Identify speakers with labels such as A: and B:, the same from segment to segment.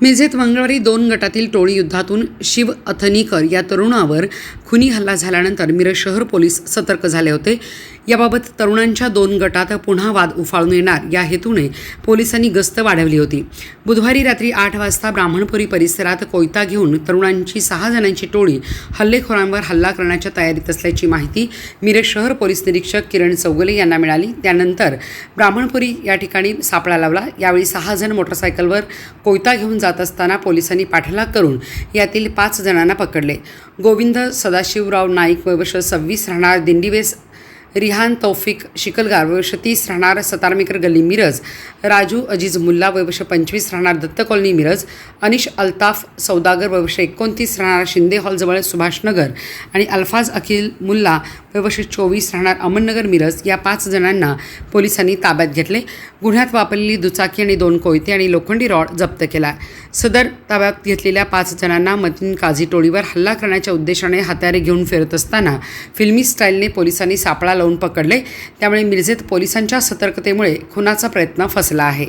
A: मिरजेत मंगळवारी 2 गटातील टोळी युद्धातून शिव अथनीकर या तरुणावर खुनी हल्ला झाल्यानंतर मिरज शहर पोलीस सतर्क झाले होते। याबाबत तरुणांच्या 2 गटात पुन्हा वाद उफाळून येणार या हेतूने पोलिसांनी गस्त वाढवली होती। बुधवारी रात्री 8 वाजता ब्राह्मणपुरी परिसरात कोयता घेऊन तरुणांची 6 जणांची टोळी हल्लेखोरांवर हल्ला करण्याच्या तयारीत असल्याची माहिती मिरज शहर पोलीस निरीक्षक किरण चौगले यांना मिळाली। त्यानंतर ब्राह्मणपुरी या ठिकाणी सापळा लावला। यावेळी 6 जण मोटरसायकलवर कोयता घेऊन जात असताना पोलिसांनी पाठलाग करून यातील 5 जणांना पकडले। गोविंद सदाशिवराव नाईक वयवर्ष 26 राहणार दिंडीवेस, रिहान तौफिक शिकलगार वयवर्ष 30 राहणार सतारमेकर गल्ली मिरज, राजू अजीज मुल्ला वयवर्ष 25 राहणार दत्त कॉलनी मिरज, अनिश अल्ताफ सौदागर वयवर्ष 29 राहणार शिंदे हॉलजवळ सुभाषनगर आणि अल्फाज अखिल मुल्ला वयवर्ष 24 राहणार अमननगर मिरज या 5 जणांना पोलिसांनी ताब्यात घेतले। गुन्ह्यात वापरलेली दुचाकी आणि 2 कोयते आणि लोखंडी रॉड जप्त केला। सदर ताब्यात घेतलेल्या 5 जणांना मतीन काझी टोळीवर हल्ला करण्याच्या उद्देशाने हत्यारे घेऊन फिरत असताना फिल्मी स्टाईलने पोलिसांनी सापळा लावून पकडले। त्यामुळे मिरजेत पोलिसांच्या सतर्कतेमुळे खुनाचा प्रयत्न फसला आहे।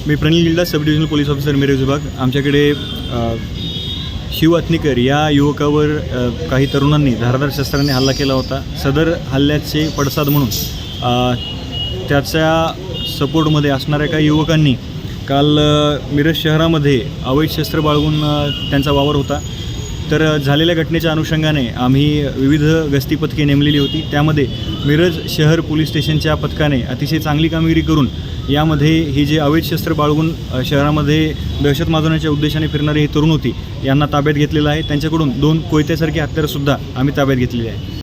B: मी Pranil Gilda, sub divisional police officer Miraj विभाग। आमच्याकडे शिव अथनीकर या युवकावर काही तरुणांनी धारदार शस्त्रांनी हल्ला केला होता। सदर हल्ल्याचे पडसाद म्हणून त्याच्या सपोर्टमध्ये असणाऱ्या काही युवकांनी काल मिरज शहरामध्ये अवैध शस्त्र बाळगून त्यांचा वावर होता। तर झालेल्या घटनेच्या अनुषंगाने आम्ही विविध गस्ती पथके नेमलेली होती। त्यामध्ये मिरज शहर पोलीस स्टेशनच्या पथकाने अतिशय चांगली कामगिरी करून यामध्ये ही जे अवैध शस्त्र बाळगून शहरामध्ये दहशत माजवण्याच्या उद्देशाने फिरणारी ही तरुण होती यांना ताब्यात घेतलेलं आहे। त्यांच्याकडून 2 कोयत्यासारखी हत्यारंसुद्धा आम्ही ताब्यात घेतलेली आहे।